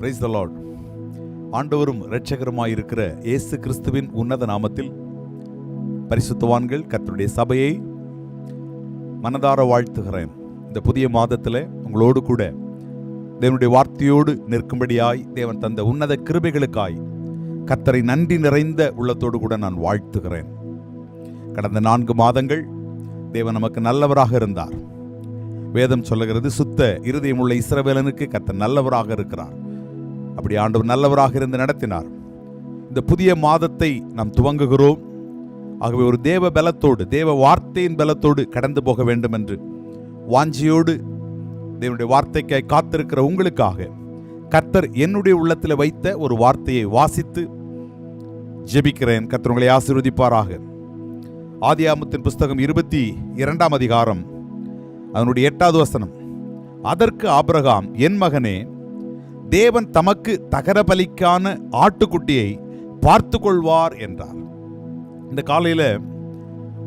Praise the Lord. ஆண்டவரும் இரட்சகருமாயிருக்கிற இயேசு கிறிஸ்துவின் உன்னத நாமத்தில் பரிசுத்தவான்கள் கர்த்தருடைய சபையை மனதார வாழ்த்துகிறேன். இந்த புதிய மாதத்தில் உங்களோடு கூட தேவனுடைய வார்த்தையோடு நிற்கும்படியாய் தேவன் தந்த உன்னத கிருபைகளுக்காய் கர்த்தரை நன்றி நிறைந்த உள்ளத்தோடு கூட நான் வாழ்த்துகிறேன். கடந்த 4 மாதங்கள் தேவன் நமக்கு நல்லவராக இருந்தார். வேதம் சொல்லுகிறது, சுத்த இருதயமுள்ள இஸ்ரவேலனுக்கு கர்த்தர் நல்லவராக இருக்கிறார். அப்படி ஆண்டவர் நல்லவராக இருந்து நடத்தினார். இந்த புதிய மாதத்தை நாம் துவங்குகிறோம். ஆகவே ஒரு தேவ பலத்தோடு, தேவ வார்த்தையின் பலத்தோடு கடந்து போக வேண்டும் என்று வாஞ்சியோடு தேவனுடைய வார்த்தைக்காய் காத்திருக்கிற உங்களுக்காக கர்த்தர் என்னுடைய உள்ளத்தில் வைத்த ஒரு வார்த்தையை வாசித்து ஜெபிக்கிறேன். கர்த்தர் உங்களை ஆசீர்வதிப்பாராக. ஆதியாகமத்தின் புஸ்தகம் 22ஆம் அதிகாரம் அதனுடைய 8வது வசனம். அதற்கு ஆபிரகாம், என் மகனே, தேவன் தமக்கு தகரபலிக்கான ஆட்டுக்குட்டியை பார்த்து கொள்வார் என்றார். இந்த காலையில்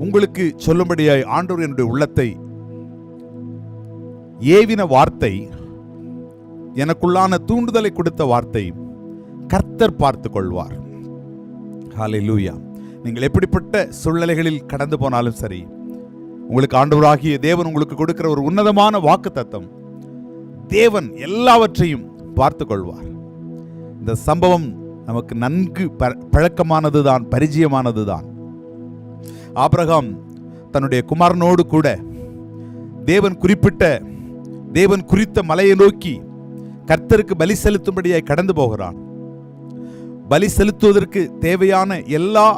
உங்களுக்கு சொல்லும்படியாய் ஆண்டவர் என்னுடைய உள்ளத்தை ஏவின வார்த்தை, எனக்குள்ளான தூண்டுதலை கொடுத்த வார்த்தை, கர்த்தர் பார்த்து கொள்வார். ஹல்லேலூயா. நீங்கள் எப்படிப்பட்ட சூழ்நிலைகளில் கடந்து போனாலும் சரி, உங்களுக்கு ஆண்டவராகிய தேவன் உங்களுக்கு கொடுக்கிற ஒரு உன்னதமான வாக்குத்தத்தம், தேவன் எல்லாவற்றையும் பார்த்து கொள்வார். இந்த சம்பவம் நமக்கு நன்கு பழக்கமானதுதான், பரிச்சயமானதுதான். ஆபிரகாம் தன்னுடைய குமாரனோடு கூட தேவன் குறித்த மலையை நோக்கி கர்த்தருக்கு பலி செலுத்தும்படியாய் கடந்து போகிறான். பலி செலுத்துவதற்கு தேவையான எல்லா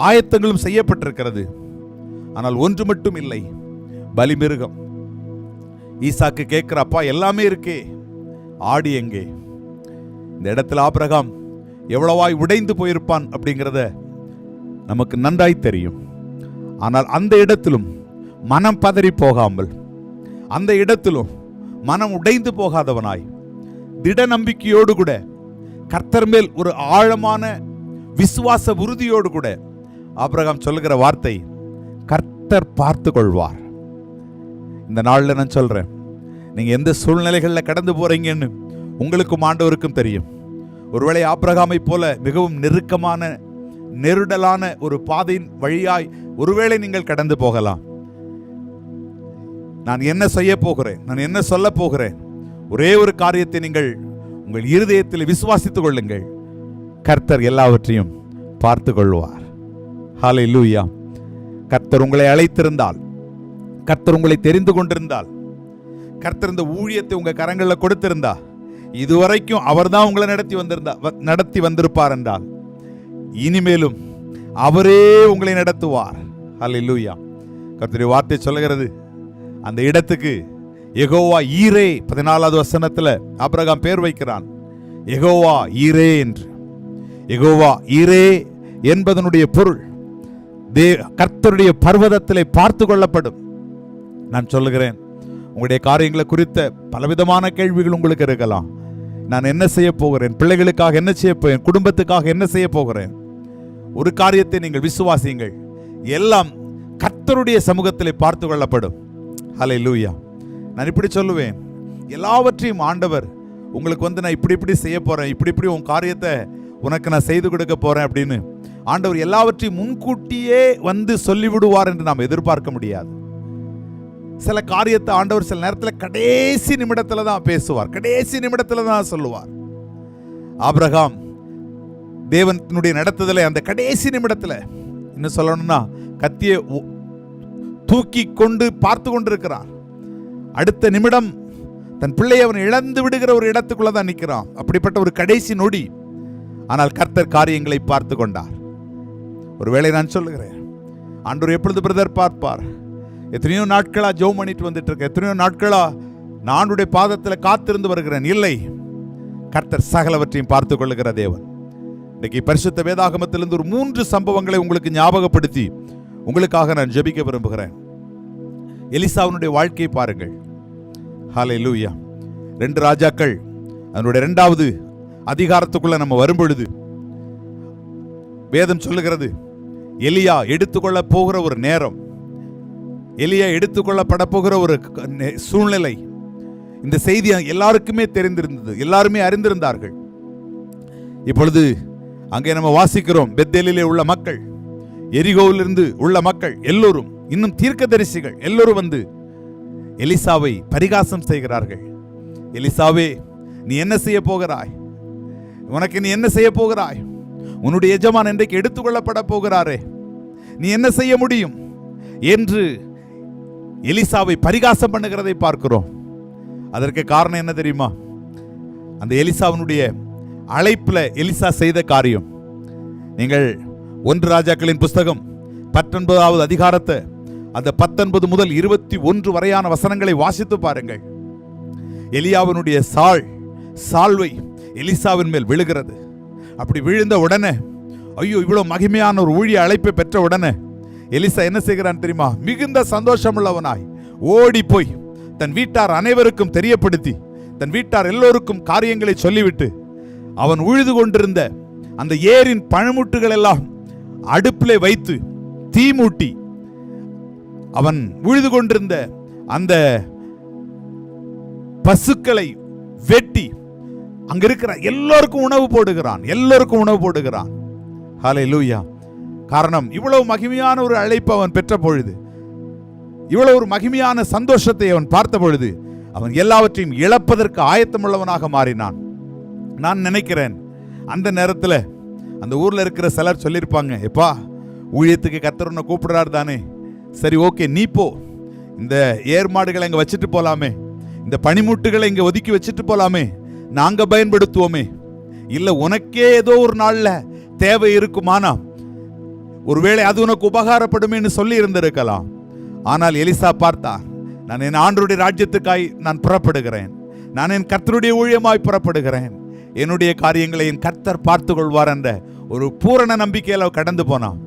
ஆயத்தங்களும் செய்யப்பட்டிருக்கிறது. ஆனால் ஒன்று மட்டும் இல்லை, பலிமிருகம். ஈசாக்கு கேட்கிறப்பா, எல்லாமே இருக்கே, ஆடி எங்கே? இந்த இடத்துல ஆபிரகாம் எவ்வளவாய் உடைந்து போயிருப்பான் அப்படிங்கிறத நமக்கு நன்றாய் தெரியும். ஆனால் அந்த இடத்திலும் மனம் பதறி போகாமல், அந்த இடத்திலும் மனம் உடைந்து போகாதவனாய், திட நம்பிக்கையோடு கூட கர்த்தர் மேல் ஒரு ஆழமான விசுவாச உறுதியோடு கூட ஆபிரகாம் சொல்லுகிற வார்த்தை, கர்த்தர் பார்த்து கொள்வார். இந்த நாளில் நான் சொல்றேன், நீங்க எந்த சூழ்நிலைகளில் கடந்து போறீங்கன்னு உங்களுக்கும் ஆண்டவருக்கும் தெரியும். ஒருவேளை ஆபிரகாமை போல மிகவும் நெருக்கமான நெருடலான ஒரு பாதையின் வழியாய் ஒருவேளை நீங்கள் கடந்து போகலாம். நான் என்ன செய்ய போகிறேன், நான் என்ன சொல்ல போகிறேன், ஒரே ஒரு காரியத்தை நீங்கள் உங்கள் இருதயத்தில் விசுவாசித்துக் கொள்ளுங்கள், கர்த்தர் எல்லாவற்றையும் பார்த்து கொள்வார். ஹல்லேலூயா. கர்த்தர் உங்களை அழைத்திருந்தால், கர்த்தர் உங்களை தெரிந்து கொண்டிருந்தால், கர்த்தர் இந்த ஊழியத்தை உங்க கரங்களில் கொடுத்திருந்தா, இதுவரைக்கும் அவர்தான் உங்களை நடத்தி வந்திருப்பார் என்றால், இனிமேலும் அவரே உங்களை நடத்துவார். ஹல்லேலூயா. கர்த்தருடைய வார்த்தை சொல்லுகிறது, அந்த இடத்துக்கு யெகோவா ஈரே, 14வது வசனத்துல ஆபிரகாம் பேர் வைக்கிறான், யெகோவா ஈரே என்று. யெகோவா ஈரே என்பதனுடைய பொருள், கர்த்தருடைய பர்வதத்திலே பார்த்து கொள்ளப்படும். நான் சொல்லுகிறேன், உங்களுடைய காரியங்களை குறித்த பலவிதமான கேள்விகள் உங்களுக்கு இருக்கலாம். நான் என்ன செய்ய போகிறேன், பிள்ளைகளுக்காக என்ன செய்ய போகிறேன், குடும்பத்துக்காக என்ன செய்ய போகிறேன்? ஒரு காரியத்தை நீங்கள் விசுவாசியுங்கள், எல்லாம் கர்த்தருடைய சமூகத்திலே பார்த்து கொள்ளப்படும். ஹல்லேலூயா. நான் இப்படி சொல்லுவேன், எல்லாவற்றையும் ஆண்டவர் உங்களுக்கு நான் இப்படி செய்ய போறேன், இப்படி உன் காரியத்தை உனக்கு நான் செய்து கொடுக்க போறேன் அப்படின்னு ஆண்டவர் எல்லாவற்றையும் முன்கூட்டியே சொல்லிவிடுவார் என்று நாம் எதிர்பார்க்க முடியாது. சில காரியத்தை ஆண்டவர் சில நேரத்தில் கடைசி நிமிடத்துல தான் பேசுவார், கடைசி நிமிடத்துல தான் சொல்லுவார். ஆபிரகாம் தேவனுடைய நடத்துதலை அந்த கடைசி நிமிடத்துல, இன்னும் சொல்லணும்னா, கத்தியை தூக்கி கொண்டு பார்த்து கொண்டிருக்கிறார். அடுத்த நிமிடம் தன் பிள்ளையை அவன் இழந்து விடுகிற ஒரு இடத்துக்குள்ளதான் நிற்கிறான். அப்படிப்பட்ட ஒரு கடைசி நொடி. ஆனால் கர்த்தர் காரியங்களை பார்த்து கொண்டார். ஒருவேளை நான் சொல்லுகிறேன், ஆண்டவர் எப்பொழுது பிரதர் பார்ப்பார்? எத்தனையோ நாட்களா ஜெபம் பண்ணிட்டு வந்துட்டு இருக்க, எத்தனையோ நாட்களா நானுடைய பாதத்தில் காத்திருந்து வருகிறேன். இல்லை, கர்த்தர் சகலவற்றையும் பார்த்து கொள்ளுகிற தேவன். இன்னைக்கு பரிசுத்த வேதாகமத்திலிருந்து ஒரு 3 சம்பவங்களை உங்களுக்கு ஞாபகப்படுத்தி உங்களுக்காக நான் ஜெபிக்க விரும்புகிறேன். எலிசாவினுடைய வாழ்க்கையை பாருங்கள். ஹல்லேலூயா. 2 ராஜாக்கள் அதனுடைய 2வது அதிகாரத்துக்குள்ள நம்ம வரும்பொழுது வேதம் சொல்லுகிறது, எலியா எடுத்துக்கொள்ள போகிற ஒரு நேரம், எலியா எடுத்துக்கொள்ளப்பட போகிற ஒரு சூழ்நிலை, இந்த செய்தி எல்லாருக்குமே தெரிந்திருந்தது, எல்லாருமே அறிந்திருந்தார்கள். இப்பொழுது அங்கே நம்ம வாசிக்கிறோம், பெத்தேலிலே உள்ள மக்கள், எரிகோவிலிருந்து உள்ள மக்கள் எல்லோரும், இன்னும் தீர்க்கதரிசிகள் எல்லோரும் வந்து எலிசாவை பரிகாசம் செய்கிறார்கள். எலிசாவே, நீ என்ன செய்ய போகிறாய்? உனக்கு நீ என்ன செய்ய போகிறாய்? உன்னுடைய எஜமான் இன்றைக்கு எடுத்துக்கொள்ளப்பட போகிறாரே, நீ என்ன செய்ய முடியும் என்று எலிசாவை பரிகாசம் பண்ணுகிறதை பார்க்கிறோம். அதற்கு காரணம் என்ன தெரியுமா? அந்த எலிசாவினுடைய அழைப்புல எலிசா செய்த காரியம். நீங்கள் 1 ராஜாக்களின் புஸ்தகம் 19வது அதிகாரத்தை அந்த 19 முதல் 21 வரையான வசனங்களை வாசித்து பாருங்கள். எலியாவினுடைய சால்வை எலிசாவின் மேல் விழுகிறது. அப்படி விழுந்த உடனே, ஐயோ, இவ்வளவு மகிமையான ஒரு ஊழிய அழைப்பை பெற்ற உடனே எலிசா என்ன செய்கிறான் தெரியுமா? மிகுந்த சந்தோஷம் உள்ளவனாய் ஓடி போய் தன் வீட்டார் அனைவருக்கும் தெரியப்படுத்தி, தன் வீட்டார் எல்லோருக்கும் காரியங்களை சொல்லிவிட்டு, அவன் உழுது கொண்டிருந்த அந்த ஏரின் பழமுட்டுகள் எல்லாம் அடுப்பிலே வைத்து தீ மூட்டி, அவன் உழுது கொண்டிருந்த அந்த பசுக்களை வெட்டி அங்க இருக்கிற எல்லோருக்கும் உணவு போடுகிறான். ஹல்லேலூயா. காரணம், இவ்வளவு மகிமையான ஒரு அழைப்பு அவன் பெற்ற பொழுது, இவ்வளவு ஒரு மகிமையான சந்தோஷத்தை அவன் பார்த்த பொழுது, அவன் எல்லாவற்றையும் இழப்பதற்கு ஆயத்தமுள்ளவனாக மாறினான். நான் நினைக்கிறேன், அந்த நேரத்தில் அந்த ஊர்ல இருக்கிற சிலர் சொல்லியிருப்பாங்க, எப்பா, ஊழியத்துக்கு கர்த்தர் உன்னை கூப்பிடுறாரு தானே, சரி ஓகே, நீ போ, இந்த ஏர்மாடுகளை இங்க வச்சுட்டு போலாமே, இந்த பனிமுட்டுகளை இங்க ஒதுக்கி வச்சுட்டு போலாமே, நாங்க பயன்படுத்துவோமே, இல்ல உனக்கே ஏதோ ஒரு நாள்ல தேவை இருக்குமானா ஒருவேளை அது உனக்கு உபகாரப்படுமே சொல்லி இருந்திருக்கலாம். ஆனால் எலிசா பார்த்தா, நான் என் ஆண்டவருடைய ராஜ்யத்துக்காய் நான் புறப்படுகிறேன், நான் என் கர்த்தருடைய ஊழியமாய் புறப்படுகிறேன், என்னுடைய காரியங்களை என் கர்த்தர் பார்த்து கொள்வார் என்ற ஒரு பூரண நம்பிக்கையில கடந்து போனான்.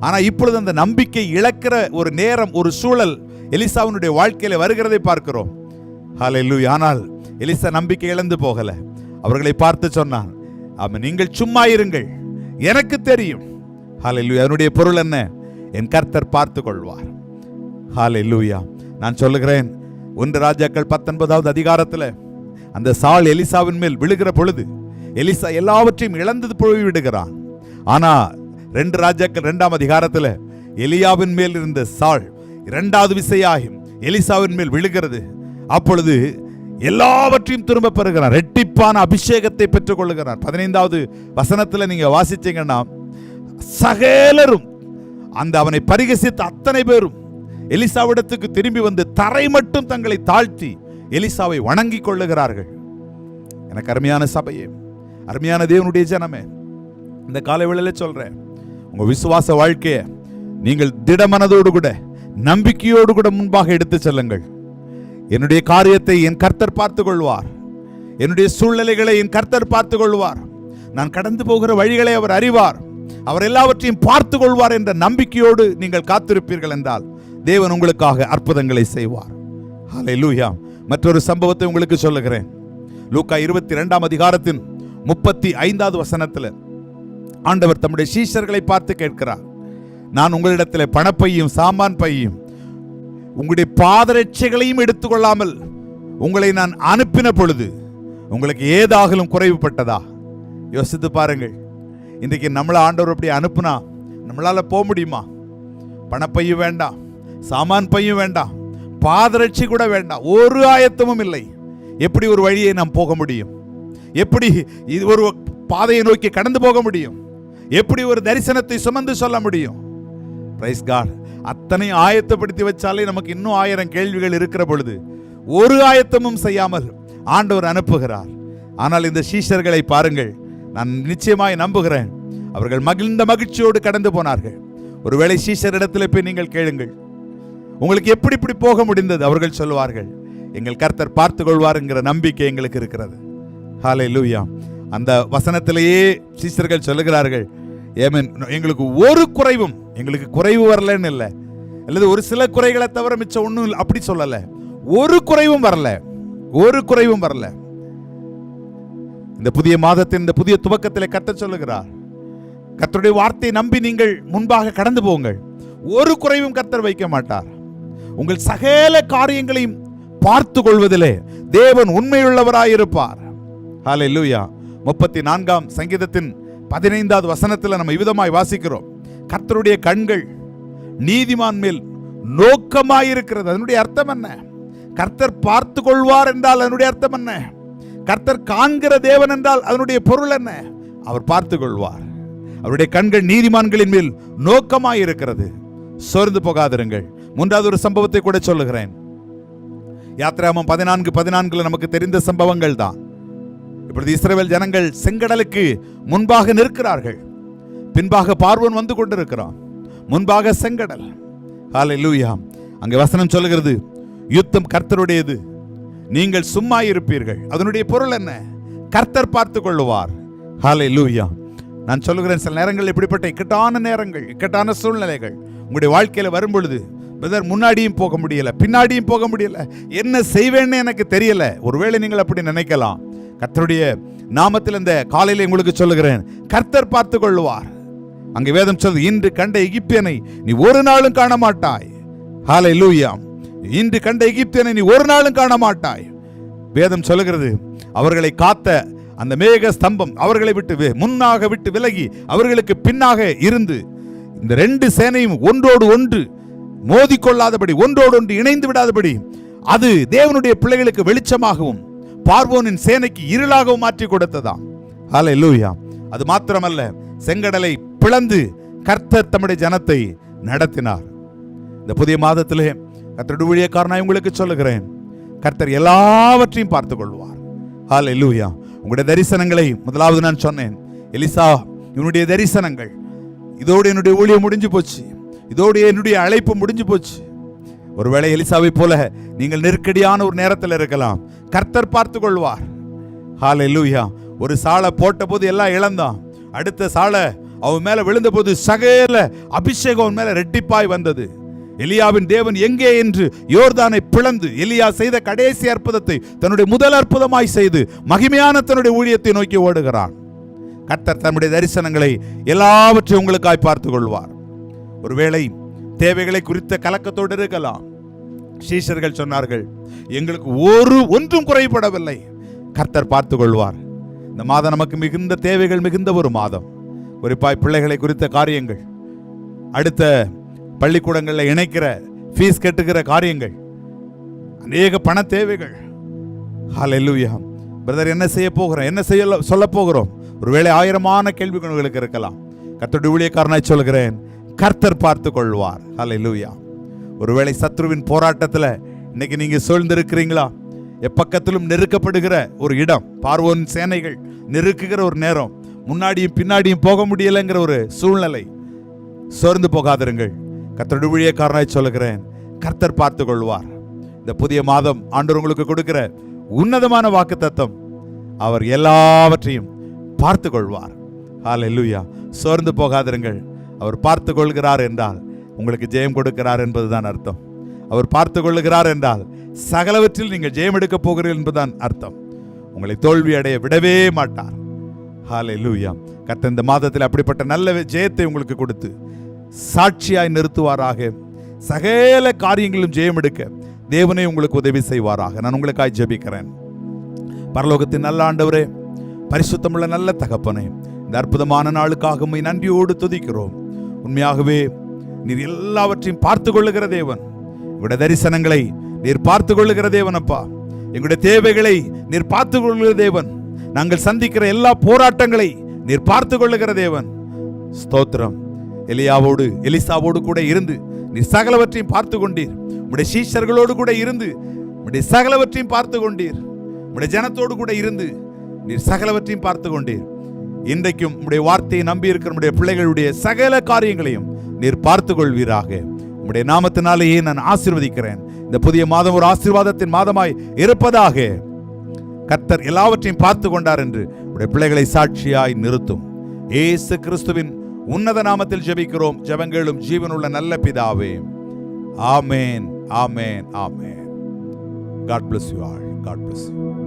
ஆனா இப்பொழுது அந்த நம்பிக்கை இழக்கிற ஒரு நேரம், ஒரு சூழல் எலிசாவினுடைய வாழ்க்கையில வருகிறதை பார்க்கிறோம். ஹல்லேலூயா. ஆனால் எலிசா நம்பிக்கை இழந்து போகல. அவர்களை பார்த்து சொன்னான், நீங்கள் சும்மா இருங்கள், எனக்கு தெரியும். ஹல்லேலூயா. அதனுடைய பொருள் என்ன? என் கர்த்தர் பார்த்து கொள்வார். ஹல்லேலூயா. நான் சொல்லுகிறேன், 1 ராஜாக்கள் 19வது அதிகாரத்தில் அந்த சால் எலிசாவின் மேல் விழுகிற பொழுது எலிசா எல்லாவற்றையும் இழந்து போய் விடுகிறான். ஆனா 2 ராஜாக்கள் 2ஆம் அதிகாரத்தில் எலியாவின் மேல் இருந்த சால் 2வது விசையாகி எலிசாவின் மேல் விழுகிறது. அப்பொழுது எல்லாவற்றையும் திரும்ப பெறுகிறான், ரெட்டிப்பான அபிஷேகத்தை பெற்றுக் கொள்ளுகிறான். 15வது வசனத்தில் நீங்க வாசிச்சீங்கன்னா, சகலரும், அந்த அவனை பரிகசித்த அத்தனை பேரும் எலிசாவிடத்துக்கு திரும்பி வந்து தரை மட்டும் தங்களை தாழ்த்தி எலிசாவை வணங்கி கொள்ளுகிறார்கள். எனக்கு அருமையான சபையே, அருமையான தேவனுடைய ஜனமே, இந்த காலை வேளையில சொல்றேன், உங்க விசுவாச வாழ்க்கையை நீங்கள் திடமனதோடு கூட நம்பிக்கையோடு கூட முன்பாக எடுத்து செல்லுங்கள். என்னுடைய காரியத்தை என் கர்த்தர் பார்த்துக் கொள்வார், என்னுடைய சூழ்நிலைகளை என் கர்த்தர் பார்த்துக் கொள்வார், நான் கடந்து போகிற வழிகளை அவர் அறிவார், அவர் எல்லாவற்றையும் பார்த்துக் கொள்வார் என்ற நம்பிக்கையோடு நீங்கள் காத்திருப்பீர்கள் என்றால் தேவன் உங்களுக்காக அற்புதங்களை செய்வார். ஹல்லேலூயா. மற்றொரு சம்பவத்தை உங்களுக்கு சொல்லுகிறேன். லூக்கா 22ஆம் அதிகாரத்தின் 35வது வசனத்தில் ஆண்டவர் தம்முடைய சீஷர்களை பார்த்து கேட்கிறார், நான் உங்களிடத்தில் பணப்பையும் சாமான் பையும் உங்களுடைய பாதரட்சைகளையும் எடுத்துக்கொள்ளாமல் உங்களை நான் அனுப்பின பொழுது உங்களுக்கு ஏதாகலும் குறைவுபட்டதா? யோசித்து பாருங்கள். இன்றைக்கு நம்மளை ஆண்டவர் அப்படி அனுப்புனா நம்மளால போக முடியுமா? பணப்பையும் வேண்டாம், சாமான் பையும் வேண்டாம், பாதரட்சி கூட வேண்டாம், ஒரு ஆயத்தமும் இல்லை. எப்படி ஒரு வழியை நாம் போக முடியும்? எப்படி இது ஒரு பாதையை நோக்கி கடந்து போக முடியும்? எப்படி ஒரு தரிசனத்தை சுமந்து சொல்ல முடியும்? Praise God. அத்தனை ஆயத்தப்படுத்தி வச்சாலே நமக்கு இன்னும் 1000 கேள்விகள் இருக்கிற பொழுது ஒரு ஆயத்தமும் செய்யாமல் ஆண்டவர் அனுப்புகிறார். ஆனால் இந்த சீஷர்களை பாருங்கள், நான் நிச்சயமாய் நம்புகிறேன் அவர்கள் மகிழ்ந்த மகிழ்ச்சியோடு கடந்து போனார்கள். ஒருவேளை சீஷரிடத்தில் போய் நீங்கள் கேளுங்கள், உங்களுக்கு எப்படி இப்படி போக முடிந்தது? அவர்கள் சொல்லுவார்கள், எங்கள் கர்த்தர் பார்த்து கொள்வார் என்கிற நம்பிக்கை எங்களுக்கு இருக்கிறது. ஹல்லேலூயா. அந்த வசனத்திலேயே சீஷர்கள் சொல்லுகிறார்கள், எங்களுக்கு ஒரு குறைவும், எங்களுக்கு குறைவு வரலன்னு இல்லை, அல்லது ஒரு சில குறைகளை தவிர மிச்சம் ஒன்றும் இல்லை அப்படி சொல்லல, ஒரு குறைவும் வரல, ஒரு குறைவும் வரல. இந்த புதிய மாதத்தின் இந்த புதிய துவக்கத்தில் கர்த்தர் சொல்லுகிறார், கர்த்தருடைய வார்த்தையை நம்பி நீங்கள் முன்பாக கடந்து போங்கள், ஒரு குறைவும் கர்த்தர் வைக்க மாட்டார். உங்கள் சகல காரியங்களையும் பார்த்து கொள்வதிலே தேவன் உண்மையுள்ளவராயிருப்பார். ஹல்லேலூயா. 34ஆம் சங்கீதத்தின் 15வது வசனத்தில் நம்ம விதமாய் வாசிக்கிறோம், கர்த்தருடைய கண்கள் நீதிமான் மேல் நோக்கமாயிருக்கிறது. அதனுடைய அர்த்தம் என்ன? கர்த்தர் பார்த்து கொள்வார் என்றால் அதனுடைய அர்த்தம் என்ன? கர்த்தர் காண்கிற தேவன் என்றால் அதனுடைய பொருள் என்ன? அவர் பார்த்து கொள்வார். அவருடைய கண்கள் நீதிமான்களின் மேல் நோக்கமாயிருக்கிறது. சோர்ந்து போகாதிருங்கள். 3வது ஒரு சம்பவத்தை கூட சொல்லுகிறேன். யாத்திராகமம் 14:14 நமக்கு தெரிந்த சம்பவங்கள் தான். இப்பொழுது இஸ்ரவேல் ஜனங்கள் செங்கடலுக்கு முன்பாக நிற்கிறார்கள். பின்பாக பார்வோன் வந்து கொண்டிருக்கிறான், முன்பாக செங்கடல். ஹல்லேலூயா. அங்கே வசனம் சொல்லுகிறது, யுத்தம் கர்த்தருடையது, நீங்கள் சும்மா இருப்பீர்கள். அதனுடைய பொருள் என்ன? கர்த்தர் பார்த்து கொள்ளுவார். ஹல்லேலூயா. நான் சொல்லுகிறேன், சில நேரங்கள் இப்படிப்பட்ட இக்கட்டான நேரங்கள், இக்கட்டான சூழ்நிலைகள் உங்களுடைய வாழ்க்கையில வரும் பொழுது, பிரதர் முன்னாடியும் போக முடியல, பின்னாடியும் போக முடியல, என்ன செய்வேன்னு எனக்கு தெரியல. ஒருவேளை நீங்கள் அப்படி நினைக்கலாம். கர்த்தருடைய நாமத்தில் இந்த காலையில் உங்களுக்கு சொல்லுகிறேன், கர்த்தர் பார்த்து கொள்ளுவார். அங்கே வேதம் சொல்லுது, இன்று கண்ட எகிப்தியனை நீ ஒரு நாளும் காண மாட்டாய். ஹல்லேலூயா. இன்று கண்ட எகிப்தியனை நீ ஒரு நாளும் காண மாட்டாய். வேதம் சொல்லுகிறது, அவர்களை காத்த அந்த மேக ஸ்தம்பம் அவர்களை விட்டு முன்னாக விட்டு விலகி அவர்களுக்கு பின்னாக இருந்து இந்த 2 சேனையும் ஒன்றோடு ஒன்று மோதிக்கொள்ளாதபடி, ஒன்றோடு ஒன்று இணைந்து விடாதபடி அது தேவனுடைய பிள்ளைகளுக்கு வெளிச்சமாகவும் பார்வோனின் சேனைக்கு இருளாகவும் மாற்றி கொடுத்ததாம். ஹல்லேலூயா. அது மாத்திரமல்ல, செங்கடலை பிளந்து கர்த்தர் தம்முடைய ஜனத்தை நடத்தினார். இந்த புதிய மாதத்திலே கர்த்தருடைய ஊழியக்காரனாய் உங்களுக்கு சொல்லுகிறேன், கர்த்தர் எல்லாவற்றையும் பார்த்துக் கொள்வார். ஹல்லேலூயா. உங்களுடைய தரிசனங்களை முதலாவது நான் சொன்னேன், எலிசா இவனுடைய தரிசனங்கள், இதோடு என்னுடைய ஊழியம் முடிஞ்சு போச்சு, இதோடு என்னுடைய அழைப்பு முடிஞ்சு போச்சு. ஒருவேளை எலிசாவை போல நீங்கள் நெருக்கடியான ஒரு நேரத்தில் இருக்கலாம். கர்த்தர் பார்த்து கொள்வார். ஹல்லேலூயா. ஒரு சாலை போட்ட போது எல்லாம் இழந்தான். அடுத்த சாலை அவன் மேல விழுந்த போது சகல அபிஷேகம் அவன் மேல ரெட்டிப்பாய் வந்தது. எலியாவின் தேவன் எங்கே என்று யோர்தானை பிளந்து எலியா செய்த கடைசி அற்புதத்தை தன்னுடைய முதல் அற்புதமாய் செய்து மகிமையான தன்னுடைய ஊழியத்தை நோக்கி ஓடுகிறான். கர்த்தர் தன்னுடைய தரிசனங்களை எல்லாவற்றையும் உங்களுக்காய் பார்த்துக் கொள்வார். ஒருவேளை தேவைகளை குறித்த கலக்கத்தோடு இருக்கலாம். சீஷர்கள் சொன்னார்கள், எங்களுக்கு ஒன்றும் குறைபடவில்லை, கர்த்தர் பார்த்துக் கொள்வார். இந்த மாதம் நமக்கு மிகுந்த தேவைகள் மிகுந்த ஒரு மாதம். குறிப்பாய் பிள்ளைகளை குறித்த காரியங்கள், அடுத்த பள்ளிக்கூடங்களில் இணைக்கிற ஃபீஸ் கட்டுகிற காரியங்கள், அநேக பண தேவைகள். ஹல்லேலூயா. பிரதர் என்ன செய்ய போகிறோம், என்ன செய்ய சொல்ல போகிறோம்? ஒருவேளை ஆயிரமான கேள்விகள் உங்களுக்கு இருக்கலாம். கர்த்தருடைய ஊழியக்காரனாய் சொல்கிறேன், கர்த்தர் பார்த்து கொள்வார். ஹல்லேலூயா. ஒருவேளை சத்ருவின் போராட்டத்தில் இன்னைக்கு நீங்க சூழ்ந்திருக்கிறீங்களா? எப்பக்கத்திலும் நெருக்கப்படுகிற ஒரு இடம், பார்வோன் சேனைகள் நெருக்குகிற ஒரு நேரம், முன்னாடியும் பின்னாடியும் போக முடியலைங்கிற ஒரு சூழ்நிலை. சோர்ந்து போகாதிருங்கள். கர்த்தருடைய ஊழியக்காரனாய் சொல்லுகிறேன், கர்த்தர் பார்த்து கொள்வார். இந்த புதிய மாதம் ஆண்டவர் உங்களுக்கு கொடுக்கிற உன்னதமான வாக்குத்தத்தம், அவர் எல்லாவற்றையும் பார்த்து கொள்வார். ஹல்லேலூயா. சோர்ந்து போகாதிருங்கள். அவர் பார்த்து கொள்கிறார் என்றால் உங்களுக்கு ஜெயம் கொடுக்கிறார் என்பதுதான் அர்த்தம். அவர் பார்த்து கொள்ளுகிறார் என்றால் சகலவற்றில் நீங்கள் ஜெயம் எடுக்க போகிறீர்கள் என்பதுதான் அர்த்தம். உங்களை தோல்வி அடைய விடவே மாட்டார். ஹல்லேலூயா. கர்த்தர் இந்த மாதத்தில் அப்படிப்பட்ட நல்ல ஜெயத்தை உங்களுக்கு கொடுத்து சாட்சியாய் நிறுத்துவாராக. சகல காரியங்களிலும் ஜெயம் எடுக்க தேவனே உங்களுக்கு உதவி செய்வாராக. நான் உங்களுக்காய் ஜெபிக்கிறேன். பரலோகத்தின் நல்ல ஆண்டவரே, பரிசுத்தமுள்ள நல்ல தகப்பனே, இந்த அற்புதமான நாளுக்காக உம்மை நன்றியோடு துதிக்கிறோம். உண்மையாகவே நீர் எல்லாவற்றையும் பார்த்து கொள்ளுகிற தேவன். எங்களுடைய தரிசனங்களை நீர் பார்த்து கொள்ளுகிற தேவன் அப்பா. எங்களுடைய தேவைகளை நீர் பார்த்து கொள்ளுகிற தேவன். நாங்கள் சந்திக்கிற எல்லா போராட்டங்களை நீர் பார்த்து கொள்ளுகிற தேவன். ஸ்தோத்திரம். எலிசாவோடு கூட இருந்து நீர் சகலவற்றையும் பார்த்து கொண்டீர். உம்முடைய சீஷர்களோடு கூட இருந்து உம்முடைய சகலவற்றையும் பார்த்து கொண்டீர். உம்முடைய ஜனத்தோடு கூட இருந்து நீர் சகலவற்றையும் பார்த்து கொண்டீர். இன்றைக்கும் உம்முடைய வார்த்தையை நம்பி இருக்கிற நம்முடைய பிள்ளைகளுடைய சகல காரியங்களையும் நீர் பார்த்து கொள்வீராக. உம்முடைய நாமத்தினாலேயே நான் ஆசீர்வதிக்கிறேன். இந்த புதிய மாதம் ஒரு ஆசீர்வாதத்தின் மாதமாய் இருப்பதாக. கர்த்தர் எல்லாவற்றையும் பார்த்து கொண்டார் என்று உம்முடைய பிள்ளைகளை சாட்சியாய் நிறுத்தும். இயேசு கிறிஸ்துவின் உன்னத நாமத்தில் ஜெபிக்கிறோம். ஜெபங்களும் ஜீவனுள்ள நல்ல பிதாவே. ஆமென், ஆமென், ஆமென். God bless you all. God bless you.